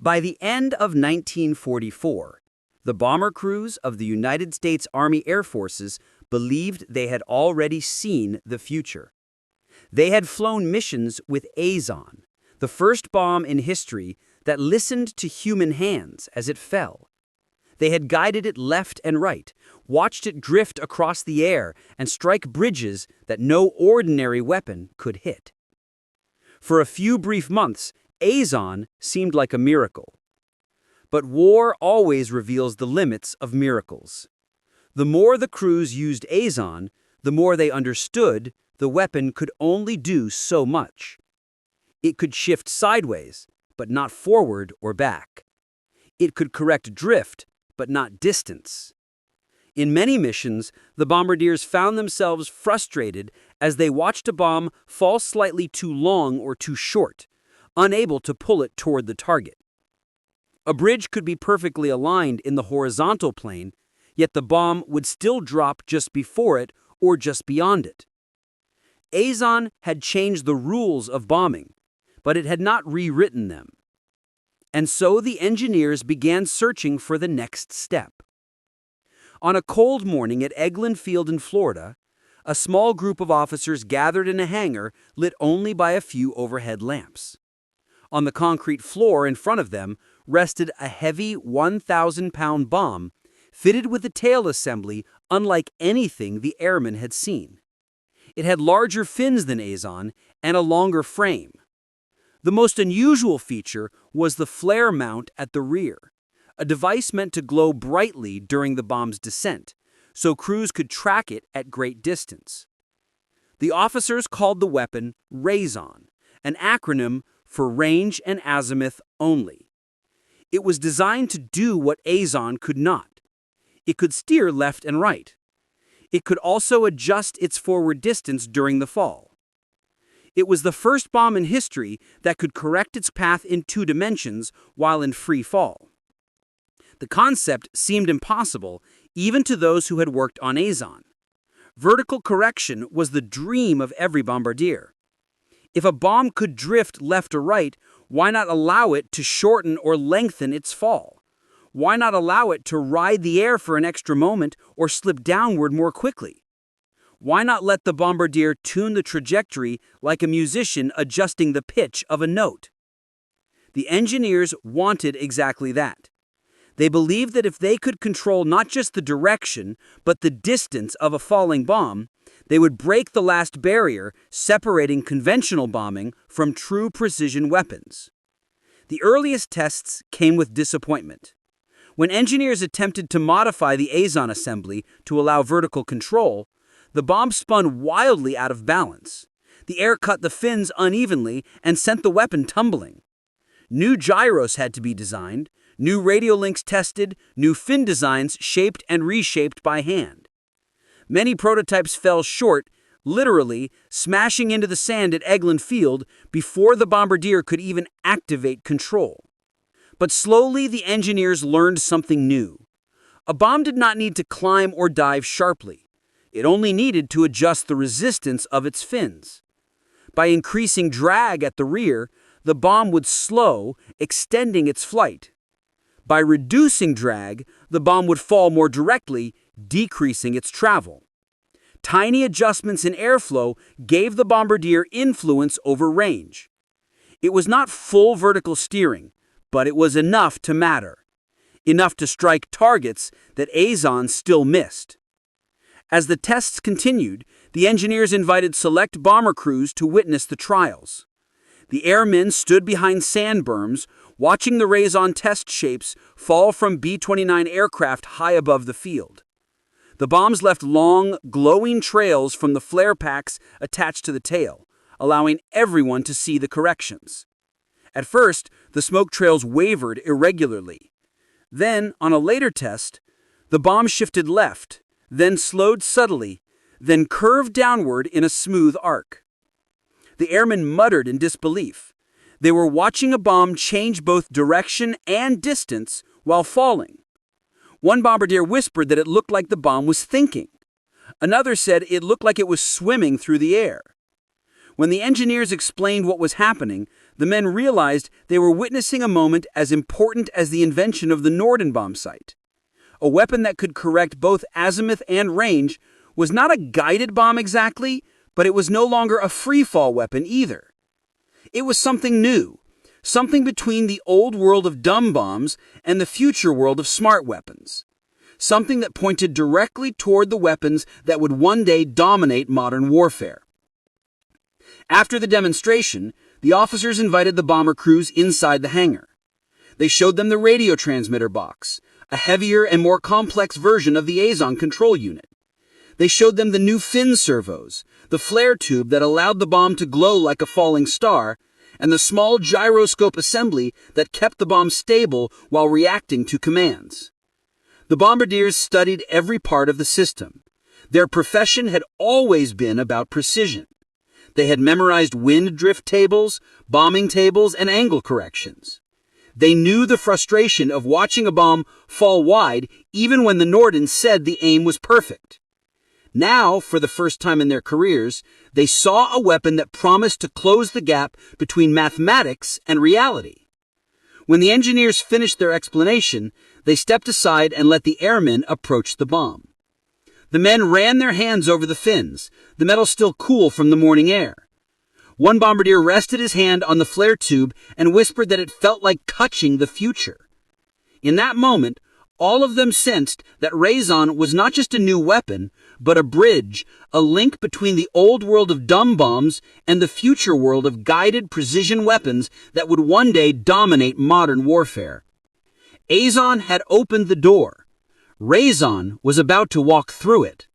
By the end of 1944, the bomber crews of the United States Army Air Forces believed they had already seen the future. They had flown missions with Azon, the first bomb in history that listened to human hands as it fell. They had guided it left and right, watched it drift across the air and strike bridges that no ordinary weapon could hit. For a few brief months, Azon seemed like a miracle. But war always reveals the limits of miracles. The more the crews used Azon, the more they understood the weapon could only do so much. It could shift sideways, but not forward or back. It could correct drift, but not distance. In many missions, the bombardiers found themselves frustrated as they watched a bomb fall slightly too long or too short, unable to pull it toward the target. A bridge could be perfectly aligned in the horizontal plane, yet the bomb would still drop just before it or just beyond it. Azon had changed the rules of bombing, but it had not rewritten them. And so the engineers began searching for the next step. On a cold morning at Eglin Field in Florida, a small group of officers gathered in a hangar lit only by a few overhead lamps. On the concrete floor in front of them rested a heavy 1,000-pound bomb fitted with a tail assembly unlike anything the airmen had seen. It had larger fins than Azon and a longer frame. The most unusual feature was the flare mount at the rear, a device meant to glow brightly during the bomb's descent, so crews could track it at great distance. The officers called the weapon RAZON, an acronym for range and azimuth only. It was designed to do what Azon could not. It could steer left and right. It could also adjust its forward distance during the fall. It was the first bomb in history that could correct its path in 2 dimensions while in free fall. The concept seemed impossible even to those who had worked on Azon. Vertical correction was the dream of every bombardier. If a bomb could drift left or right, why not allow it to shorten or lengthen its fall? Why not allow it to ride the air for an extra moment or slip downward more quickly? Why not let the bombardier tune the trajectory like a musician adjusting the pitch of a note? The engineers wanted exactly that. They believed that if they could control not just the direction, but the distance of a falling bomb, they would break the last barrier separating conventional bombing from true precision weapons. The earliest tests came with disappointment. When engineers attempted to modify the Azon assembly to allow vertical control, the bomb spun wildly out of balance. The air cut the fins unevenly and sent the weapon tumbling. New gyros had to be designed, new radio links tested, new fin designs shaped and reshaped by hand. Many prototypes fell short, literally smashing into the sand at Eglin Field before the bombardier could even activate control. But slowly the engineers learned something new. A bomb did not need to climb or dive sharply. It only needed to adjust the resistance of its fins. By increasing drag at the rear, the bomb would slow, extending its flight. By reducing drag, the bomb would fall more directly, decreasing its travel. Tiny adjustments in airflow gave the bombardier influence over range. It was not full vertical steering, but it was enough to matter. Enough to strike targets that Azon still missed. As the tests continued, the engineers invited select bomber crews to witness the trials. The airmen stood behind sand berms, watching the RAZON test shapes fall from B-29 aircraft high above the field. The bombs left long, glowing trails from the flare packs attached to the tail, allowing everyone to see the corrections. At first, the smoke trails wavered irregularly. Then, on a later test, the bomb shifted left, then slowed subtly, then curved downward in a smooth arc. The airmen muttered in disbelief. They were watching a bomb change both direction and distance while falling. One bombardier whispered that it looked like the bomb was thinking. Another said it looked like it was swimming through the air. When the engineers explained what was happening, The men realized they were witnessing a moment as important as the invention of the Norden bomb sight. A weapon that could correct both azimuth and range was not a guided bomb exactly, but it was no longer a free-fall weapon either. It was something new, something between the old world of dumb bombs and the future world of smart weapons. Something that pointed directly toward the weapons that would one day dominate modern warfare. After the demonstration, the officers invited the bomber crews inside the hangar. They showed them the radio transmitter box, a heavier and more complex version of the Azon control unit. They showed them the new fin servos, the flare tube that allowed the bomb to glow like a falling star, and the small gyroscope assembly that kept the bomb stable while reacting to commands. The bombardiers studied every part of the system. Their profession had always been about precision. They had memorized wind drift tables, bombing tables, and angle corrections. They knew the frustration of watching a bomb fall wide even when the Norden said the aim was perfect. Now, for the first time in their careers, they saw a weapon that promised to close the gap between mathematics and reality. When the engineers finished their explanation, they stepped aside and let the airmen approach the bomb. The men ran their hands over the fins, the metal still cool from the morning air. One bombardier rested his hand on the flare tube and whispered that it felt like touching the future. In that moment, all of them sensed that Razon was not just a new weapon, but a bridge, a link between the old world of dumb bombs and the future world of guided precision weapons that would one day dominate modern warfare. Azon had opened the door. Razon was about to walk through it.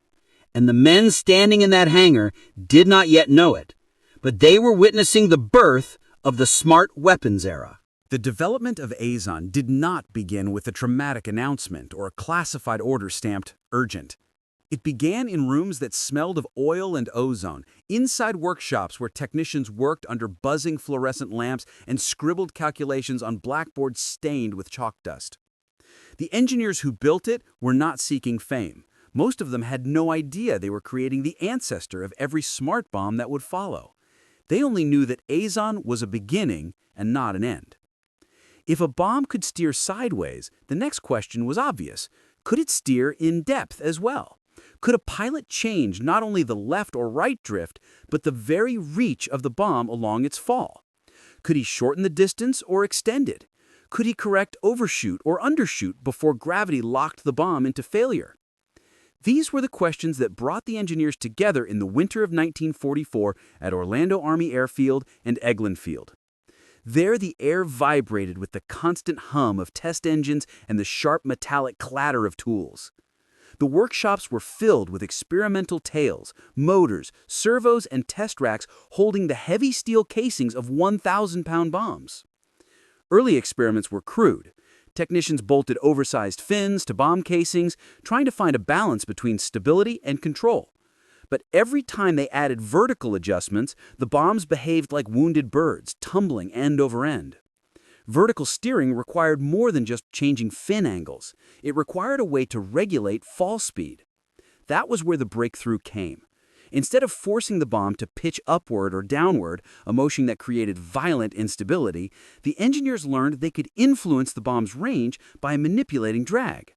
And the men standing in that hangar did not yet know it. But they were witnessing the birth of the smart weapons era. The development of Azon did not begin with a dramatic announcement or a classified order stamped urgent. It began in rooms that smelled of oil and ozone, inside workshops where technicians worked under buzzing fluorescent lamps and scribbled calculations on blackboards stained with chalk dust. The engineers who built it were not seeking fame. Most of them had no idea they were creating the ancestor of every smart bomb that would follow. They only knew that Azon was a beginning and not an end. If a bomb could steer sideways, the next question was obvious. Could it steer in depth as well? Could a pilot change not only the left or right drift, but the very reach of the bomb along its fall? Could he shorten the distance or extend it? Could he correct overshoot or undershoot before gravity locked the bomb into failure? These were the questions that brought the engineers together in the winter of 1944 at Orlando Army Airfield and Eglin Field. There, the air vibrated with the constant hum of test engines and the sharp metallic clatter of tools. The workshops were filled with experimental tails, motors, servos, and test racks holding the heavy steel casings of 1,000-pound bombs. Early experiments were crude. Technicians bolted oversized fins to bomb casings, trying to find a balance between stability and control. But every time they added vertical adjustments, the bombs behaved like wounded birds, tumbling end over end. Vertical steering required more than just changing fin angles. It required a way to regulate fall speed. That was where the breakthrough came. Instead of forcing the bomb to pitch upward or downward, a motion that created violent instability, the engineers learned they could influence the bomb's range by manipulating drag.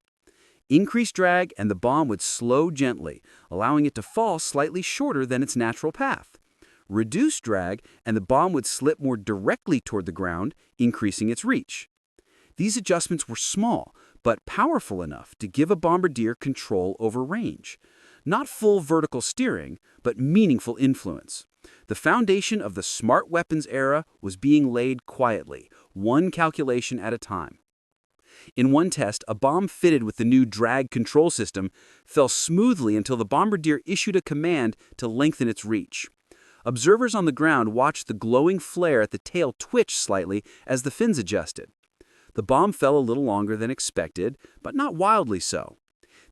Increase drag and the bomb would slow gently, allowing it to fall slightly shorter than its natural path. Reduce drag and the bomb would slip more directly toward the ground, increasing its reach. These adjustments were small, but powerful enough to give a bombardier control over range. Not full vertical steering, but meaningful influence. The foundation of the smart weapons era was being laid quietly, one calculation at a time. In one test, a bomb fitted with the new drag control system fell smoothly until the bombardier issued a command to lengthen its reach. Observers on the ground watched the glowing flare at the tail twitch slightly as the fins adjusted. The bomb fell a little longer than expected, but not wildly so.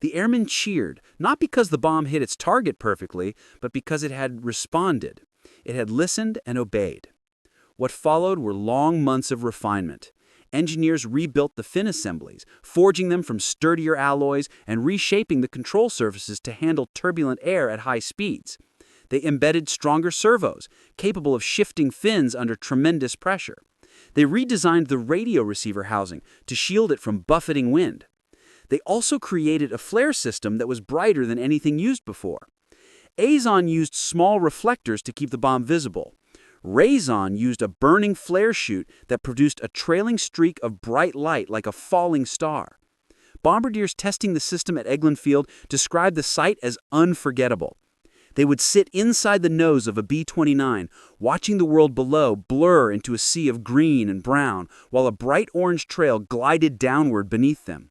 The airmen cheered, not because the bomb hit its target perfectly, but because it had responded. It had listened and obeyed. What followed were long months of refinement. Engineers rebuilt the fin assemblies, forging them from sturdier alloys and reshaping the control surfaces to handle turbulent air at high speeds. They embedded stronger servos, capable of shifting fins under tremendous pressure. They redesigned the radio receiver housing to shield it from buffeting wind. They also created a flare system that was brighter than anything used before. Azon used small reflectors to keep the bomb visible. Rayzon used a burning flare chute that produced a trailing streak of bright light like a falling star. Bombardiers testing the system at Eglin Field described the sight as unforgettable. They would sit inside the nose of a B-29, watching the world below blur into a sea of green and brown, while a bright orange trail glided downward beneath them.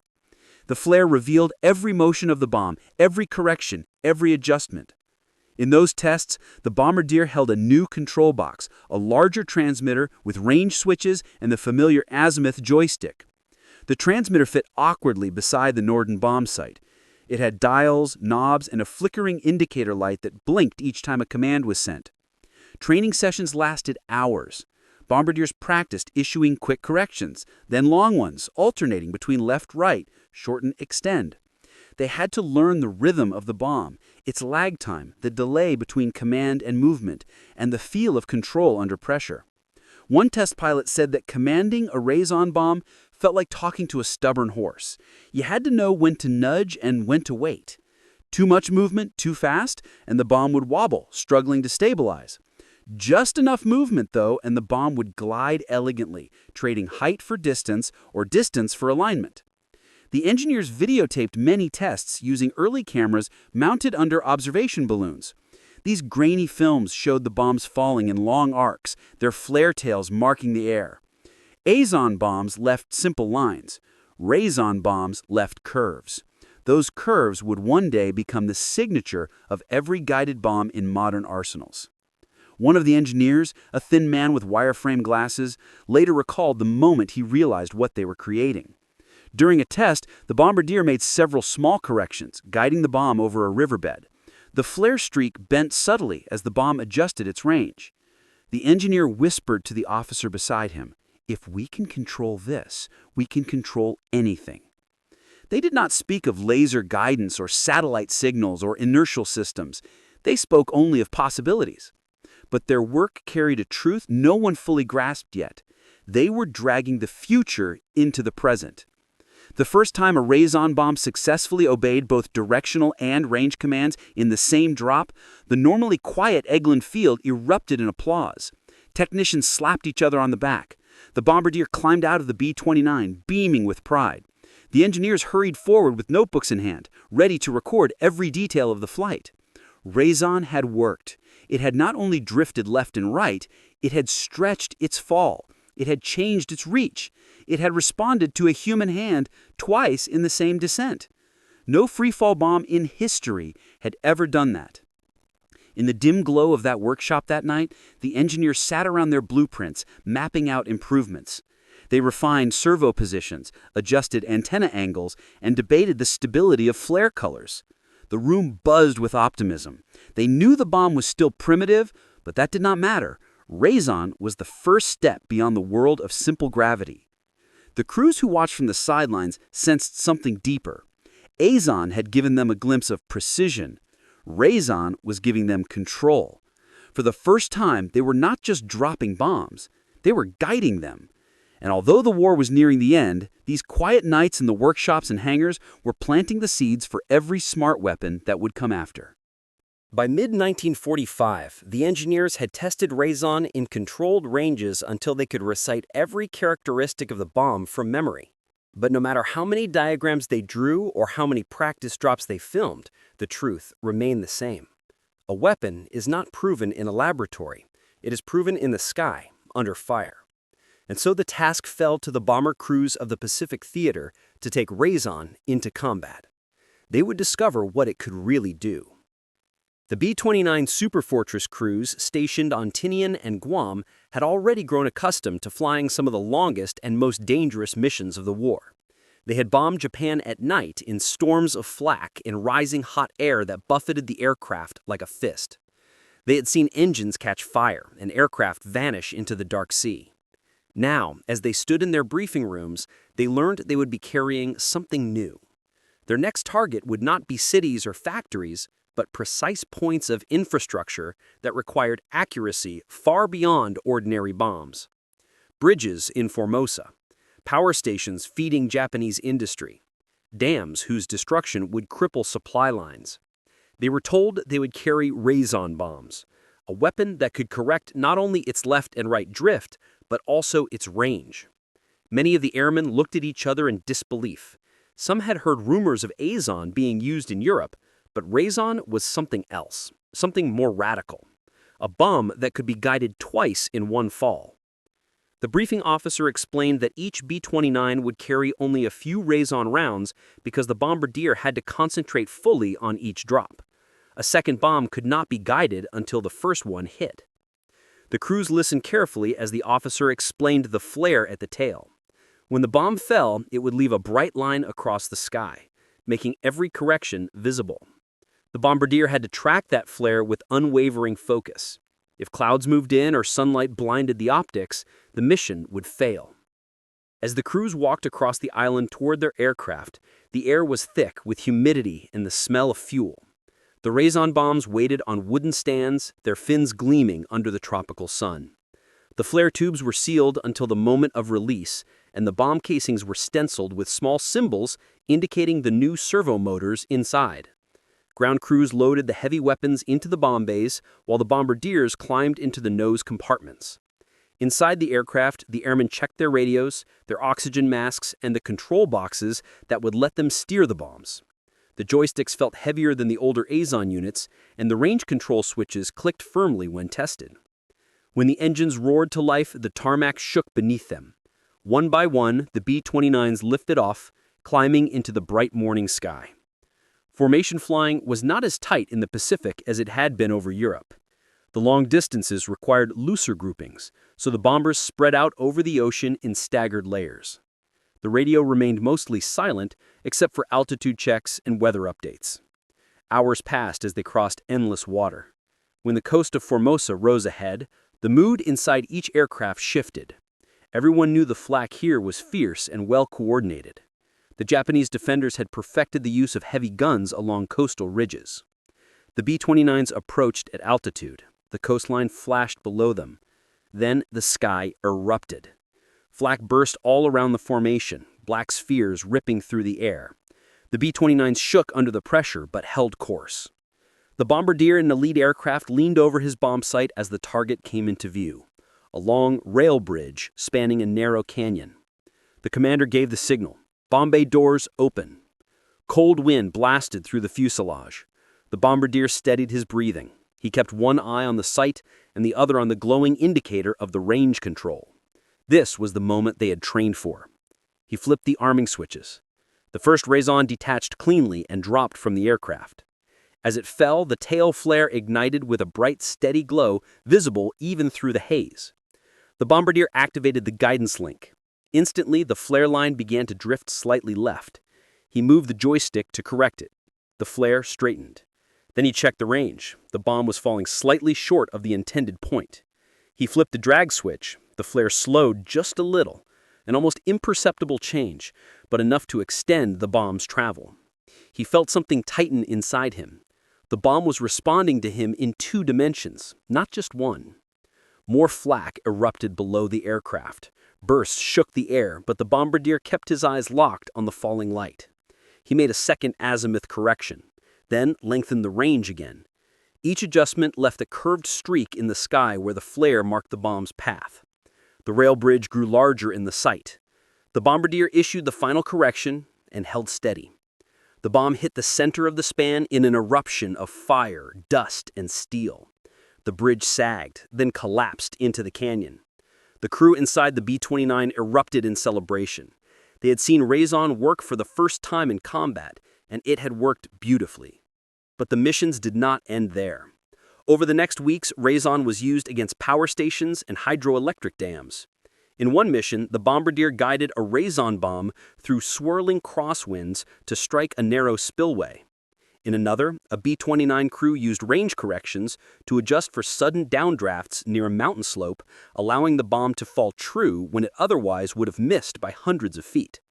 The flare revealed every motion of the bomb, every correction, every adjustment. In those tests, the Bombardier held a new control box, a larger transmitter with range switches and the familiar azimuth joystick. The transmitter fit awkwardly beside the Norden bomb site. It had dials, knobs, and a flickering indicator light that blinked each time a command was sent. Training sessions lasted hours. Bombardiers practiced issuing quick corrections, then long ones, alternating between left-right, shorten, extend. They had to learn the rhythm of the bomb, its lag time, the delay between command and movement, and the feel of control under pressure. One test pilot said that commanding a Rayzon bomb felt like talking to a stubborn horse. You had to know when to nudge and when to wait. Too much movement, too fast, and the bomb would wobble, struggling to stabilize. Just enough movement, though, and the bomb would glide elegantly, trading height for distance or distance for alignment. The engineers videotaped many tests using early cameras mounted under observation balloons. These grainy films showed the bombs falling in long arcs, their flare tails marking the air. Azon bombs left simple lines. Rayzon bombs left curves. Those curves would one day become the signature of every guided bomb in modern arsenals. One of the engineers, a thin man with wireframe glasses, later recalled the moment he realized what they were creating. During a test, the Bombardier made several small corrections, guiding the bomb over a riverbed. The flare streak bent subtly as the bomb adjusted its range. The engineer whispered to the officer beside him, "If we can control this, we can control anything." They did not speak of laser guidance or satellite signals or inertial systems. They spoke only of possibilities. But their work carried a truth no one fully grasped yet. They were dragging the future into the present. The first time a Rayzon bomb successfully obeyed both directional and range commands in the same drop, the normally quiet Eglin Field erupted in applause. Technicians slapped each other on the back. The Bombardier climbed out of the B-29, beaming with pride. The engineers hurried forward with notebooks in hand, ready to record every detail of the flight. Rayzon had worked. It had not only drifted left and right, it had stretched its fall. It had changed its reach. It had responded to a human hand twice in the same descent. No freefall bomb in history had ever done that. In the dim glow of that workshop that night, the engineers sat around their blueprints, mapping out improvements. They refined servo positions, adjusted antenna angles, and debated the stability of flare colors. The room buzzed with optimism. They knew the bomb was still primitive, but that did not matter. Rayzon was the first step beyond the world of simple gravity. The crews who watched from the sidelines sensed something deeper. Azon had given them a glimpse of precision. Rayzon was giving them control. For the first time, they were not just dropping bombs. They were guiding them. And although the war was nearing the end, these quiet nights in the workshops and hangars were planting the seeds for every smart weapon that would come after. By mid-1945, the engineers had tested Rayzon in controlled ranges until they could recite every characteristic of the bomb from memory. But no matter how many diagrams they drew or how many practice drops they filmed, the truth remained the same. A weapon is not proven in a laboratory. It is proven in the sky, under fire. And so the task fell to the bomber crews of the Pacific Theater to take Rayzon into combat. They would discover what it could really do. The B-29 Superfortress crews stationed on Tinian and Guam had already grown accustomed to flying some of the longest and most dangerous missions of the war. They had bombed Japan at night in storms of flak in rising hot air that buffeted the aircraft like a fist. They had seen engines catch fire and aircraft vanish into the dark sea. Now, as they stood in their briefing rooms, they learned they would be carrying something new. Their next target would not be cities or factories, but precise points of infrastructure that required accuracy far beyond ordinary bombs. Bridges in Formosa, power stations feeding Japanese industry, dams whose destruction would cripple supply lines. They were told they would carry raison bombs, a weapon that could correct not only its left and right drift, but also its range. Many of the airmen looked at each other in disbelief. Some had heard rumors of azon being used in Europe, but raison was something else, something more radical. A bomb that could be guided twice in one fall. The briefing officer explained that each B-29 would carry only a few raison rounds because the bombardier had to concentrate fully on each drop. A second bomb could not be guided until the first one hit. The crews listened carefully as the officer explained the flare at the tail. When the bomb fell, it would leave a bright line across the sky, making every correction visible. The bombardier had to track that flare with unwavering focus. If clouds moved in or sunlight blinded the optics, the mission would fail. As the crews walked across the island toward their aircraft, the air was thick with humidity and the smell of fuel. The raison bombs waited on wooden stands, their fins gleaming under the tropical sun. The flare tubes were sealed until the moment of release, and the bomb casings were stenciled with small symbols indicating the new servo motors inside. Ground crews loaded the heavy weapons into the bomb bays, while the bombardiers climbed into the nose compartments. Inside the aircraft, the airmen checked their radios, their oxygen masks, and the control boxes that would let them steer the bombs. The joysticks felt heavier than the older azon units, and the range control switches clicked firmly when tested. When the engines roared to life, the tarmac shook beneath them. One by one, the B-29s lifted off, climbing into the bright morning sky. Formation flying was not as tight in the Pacific as it had been over Europe. The long distances required looser groupings, so the bombers spread out over the ocean in staggered layers. The radio remained mostly silent, except for altitude checks and weather updates. Hours passed as they crossed endless water. When the coast of Formosa rose ahead, the mood inside each aircraft shifted. Everyone knew the flak here was fierce and well-coordinated. The Japanese defenders had perfected the use of heavy guns along coastal ridges. The B-29s approached at altitude. The coastline flashed below them. Then the sky erupted. Flak burst all around the formation, black spheres ripping through the air. The B-29s shook under the pressure but held course. The bombardier in the lead aircraft leaned over his bomb site as the target came into view, a long rail bridge spanning a narrow canyon. The commander gave the signal. Bomb bay doors open. Cold wind blasted through the fuselage. The bombardier steadied his breathing. He kept one eye on the sight and the other on the glowing indicator of the range control. This was the moment they had trained for. He flipped the arming switches. The first raison detached cleanly and dropped from the aircraft. As it fell, the tail flare ignited with a bright, steady glow visible even through the haze. The bombardier activated the guidance link. Instantly, the flare line began to drift slightly left. He moved the joystick to correct it. The flare straightened. Then he checked the range. The bomb was falling slightly short of the intended point. He flipped the drag switch. The flare slowed just a little, an almost imperceptible change, but enough to extend the bomb's travel. He felt something tighten inside him. The bomb was responding to him in 2 dimensions, not just one. More flak erupted below the aircraft. Bursts shook the air, but the bombardier kept his eyes locked on the falling light. He made a second azimuth correction, then lengthened the range again. Each adjustment left a curved streak in the sky where the flare marked the bomb's path. The rail bridge grew larger in the sight. The bombardier issued the final correction and held steady. The bomb hit the center of the span in an eruption of fire, dust, and steel. The bridge sagged, then collapsed into the canyon. The crew inside the B-29 erupted in celebration. They had seen raison work for the first time in combat, and it had worked beautifully. But the missions did not end there. Over the next weeks, raison was used against power stations and hydroelectric dams. In one mission, the bombardier guided a raison bomb through swirling crosswinds to strike a narrow spillway. In another, a B-29 crew used range corrections to adjust for sudden downdrafts near a mountain slope, allowing the bomb to fall true when it otherwise would have missed by hundreds of feet.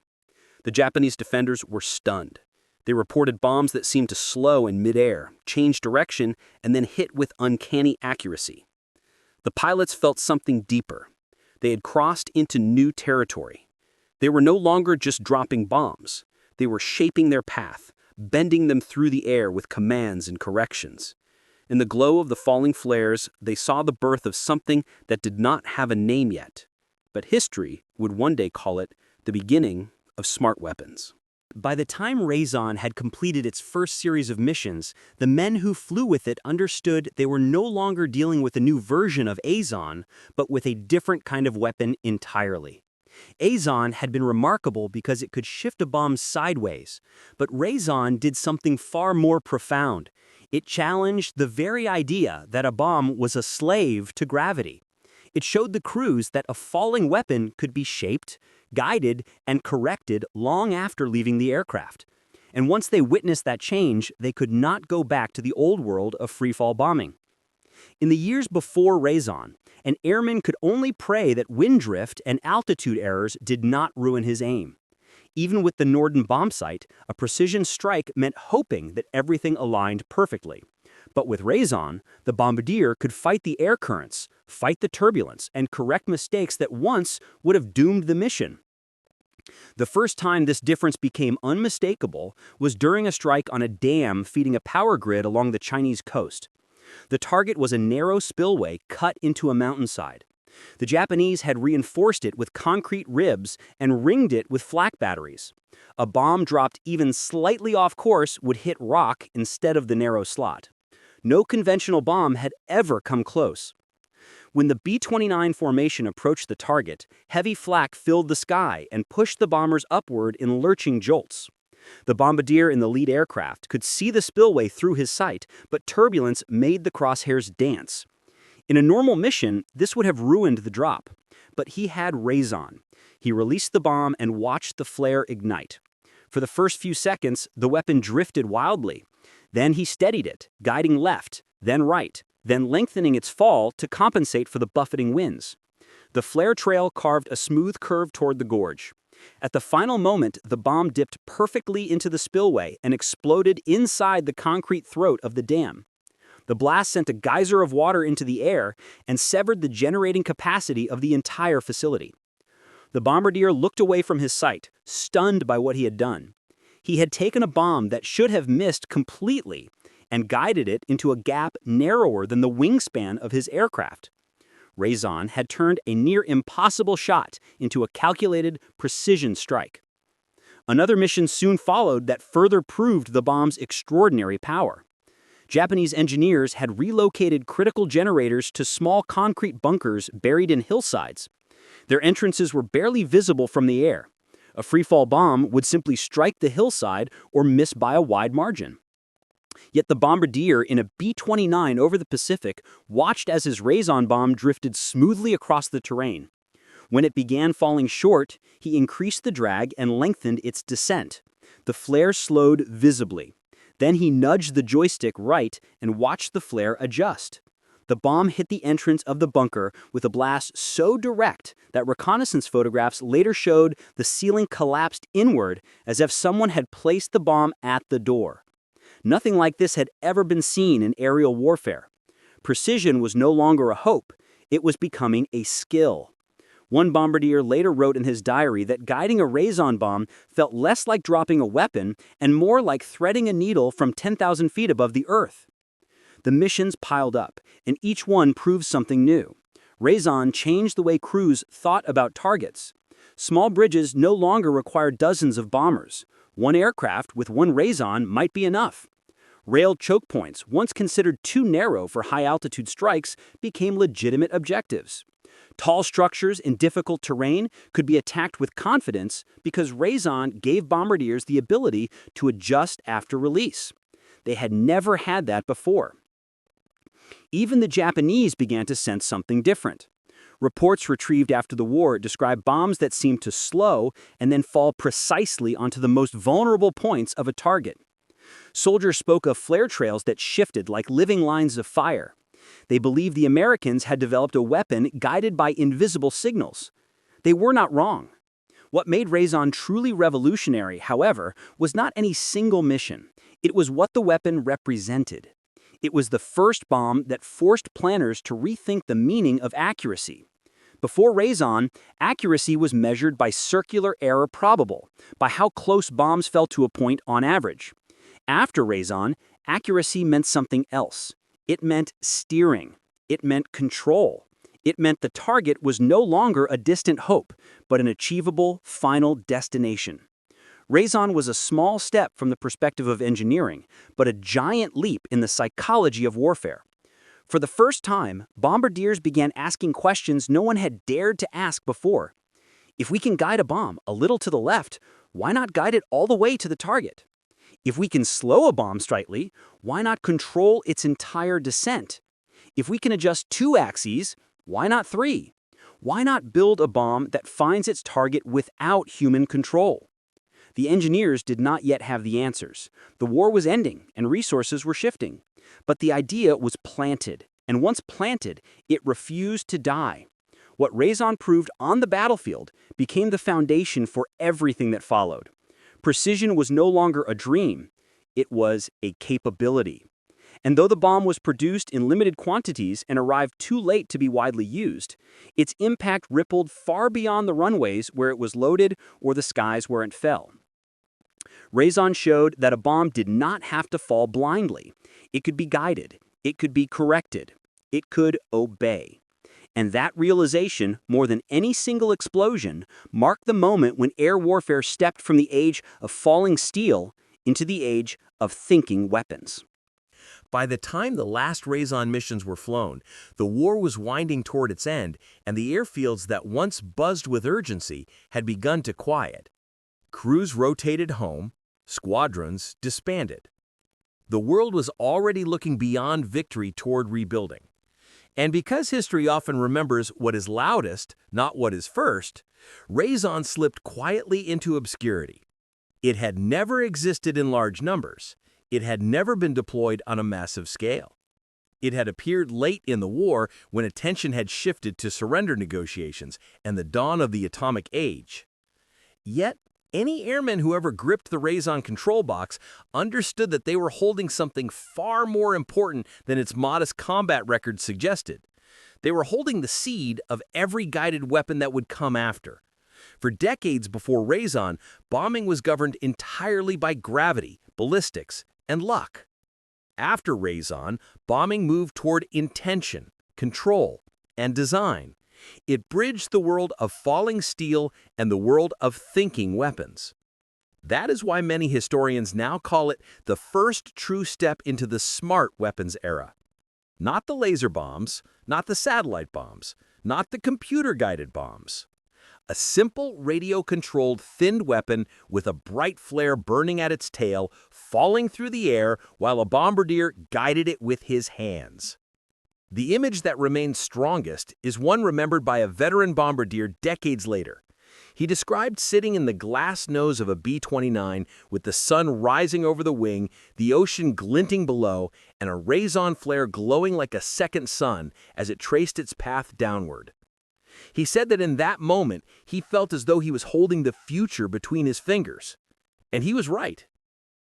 The Japanese defenders were stunned. They reported bombs that seemed to slow in midair, change direction, and then hit with uncanny accuracy. The pilots felt something deeper. They had crossed into new territory. They were no longer just dropping bombs. They were shaping their path, bending them through the air with commands and corrections. In the glow of the falling flares, they saw the birth of something that did not have a name yet. But history would one day call it the beginning of smart weapons. By the time Rayzon had completed its first series of missions, the men who flew with it understood they were no longer dealing with a new version of Azon, but with a different kind of weapon entirely. Azon had been remarkable because it could shift a bomb sideways, but Rayzon did something far more profound. It challenged the very idea that a bomb was a slave to gravity. It showed the crews that a falling weapon could be shaped, guided, and corrected long after leaving the aircraft. And once they witnessed that change, they could not go back to the old world of freefall bombing. In the years before Rayzon, an airman could only pray that wind drift and altitude errors did not ruin his aim. Even with the Norden bombsight, a precision strike meant hoping that everything aligned perfectly. But with Rayzon, the bombardier could fight the air currents, fight the turbulence, and correct mistakes that once would have doomed the mission. The first time this difference became unmistakable was during a strike on a dam feeding a power grid along the Chinese coast. The target was a narrow spillway cut into a mountainside. The Japanese had reinforced it with concrete ribs and ringed it with flak batteries. A bomb dropped even slightly off course would hit rock instead of the narrow slot. No conventional bomb had ever come close. When the B-29 formation approached the target, heavy flak filled the sky and pushed the bombers upward in lurching jolts. The bombardier in the lead aircraft could see the spillway through his sight, but turbulence made the crosshairs dance. In a normal mission, this would have ruined the drop. But he had Rayzon. He released the bomb and watched the flare ignite. For the first few seconds, the weapon drifted wildly. Then he steadied it, guiding left, then right, then lengthening its fall to compensate for the buffeting winds. The flare trail carved a smooth curve toward the gorge. At the final moment, the bomb dipped perfectly into the spillway and exploded inside the concrete throat of the dam. The blast sent a geyser of water into the air and severed the generating capacity of the entire facility. The bombardier looked away from his sight, stunned by what he had done. He had taken a bomb that should have missed completely and guided it into a gap narrower than the wingspan of his aircraft. Rayzon had turned a near-impossible shot into a calculated precision strike. Another mission soon followed that further proved the bomb's extraordinary power. Japanese engineers had relocated critical generators to small concrete bunkers buried in hillsides. Their entrances were barely visible from the air. A freefall bomb would simply strike the hillside or miss by a wide margin. Yet the bombardier in a B-29 over the Pacific watched as his Rayzon bomb drifted smoothly across the terrain. When it began falling short, he increased the drag and lengthened its descent. The flare slowed visibly. Then he nudged the joystick right and watched the flare adjust. The bomb hit the entrance of the bunker with a blast so direct that reconnaissance photographs later showed the ceiling collapsed inward as if someone had placed the bomb at the door. Nothing like this had ever been seen in aerial warfare. Precision was no longer a hope, it was becoming a skill. One bombardier later wrote in his diary that guiding a Rayzon bomb felt less like dropping a weapon and more like threading a needle from 10,000 feet above the earth. The missions piled up, and each one proved something new. Rayzon changed the way crews thought about targets. Small bridges no longer required dozens of bombers. One aircraft with one Rayzon might be enough. Rail choke points, once considered too narrow for high-altitude strikes, became legitimate objectives. Tall structures in difficult terrain could be attacked with confidence because Rayzon gave bombardiers the ability to adjust after release. They had never had that before. Even the Japanese began to sense something different. Reports retrieved after the war describe bombs that seemed to slow and then fall precisely onto the most vulnerable points of a target. Soldiers spoke of flare trails that shifted like living lines of fire. They believed the Americans had developed a weapon guided by invisible signals. They were not wrong. What made Raison truly revolutionary, however, was not any single mission. It was what the weapon represented. It was the first bomb that forced planners to rethink the meaning of accuracy. Before Raison, accuracy was measured by circular error probable, by how close bombs fell to a point on average. After Raison, accuracy meant something else. It meant steering. It meant control. It meant the target was no longer a distant hope, but an achievable, final destination. Raison was a small step from the perspective of engineering, but a giant leap in the psychology of warfare. For the first time, bombardiers began asking questions no one had dared to ask before. If we can guide a bomb a little to the left, why not guide it all the way to the target? If we can slow a bomb slightly, why not control its entire descent? If we can adjust 2 axes, why not 3? Why not build a bomb that finds its target without human control? The engineers did not yet have the answers. The war was ending, and resources were shifting. But the idea was planted, and once planted, it refused to die. What Raison proved on the battlefield became the foundation for everything that followed. Precision was no longer a dream, it was a capability. And though the bomb was produced in limited quantities and arrived too late to be widely used, its impact rippled far beyond the runways where it was loaded or the skies where it fell. Raison showed that a bomb did not have to fall blindly. It could be guided, it could be corrected, it could obey. And that realization, more than any single explosion, marked the moment when air warfare stepped from the age of falling steel into the age of thinking weapons. By the time the last Raison missions were flown, the war was winding toward its end, and the airfields that once buzzed with urgency had begun to quiet. Crews rotated home, squadrons disbanded. The world was already looking beyond victory toward rebuilding. And because history often remembers what is loudest, not what is first, Raison slipped quietly into obscurity. It had never existed in large numbers. It had never been deployed on a massive scale. It had appeared late in the war when attention had shifted to surrender negotiations and the dawn of the atomic age. Yet, any airmen who ever gripped the Raison control box understood that they were holding something far more important than its modest combat record suggested. They were holding the seed of every guided weapon that would come after. For decades before Raison, bombing was governed entirely by gravity, ballistics, and luck. After Raison, bombing moved toward intention, control, and design. It bridged the world of falling steel and the world of thinking weapons. That is why many historians now call it the first true step into the smart weapons era. Not the laser bombs, not the satellite bombs, not the computer-guided bombs. A simple radio-controlled thinned weapon with a bright flare burning at its tail, falling through the air while a bombardier guided it with his hands. The image that remains strongest is one remembered by a veteran bombardier decades later. He described sitting in the glass nose of a B-29 with the sun rising over the wing, the ocean glinting below, and a Raison flare glowing like a second sun as it traced its path downward. He said that in that moment, he felt as though he was holding the future between his fingers. And he was right.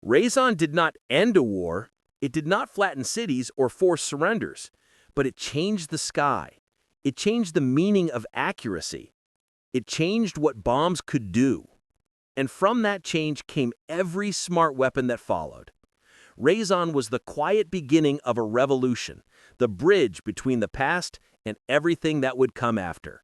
Raison did not end a war, it did not flatten cities or force surrenders, but it changed the sky. It changed the meaning of accuracy. It changed what bombs could do. And from that change came every smart weapon that followed. Raison was the quiet beginning of a revolution, the bridge between the past and everything that would come after.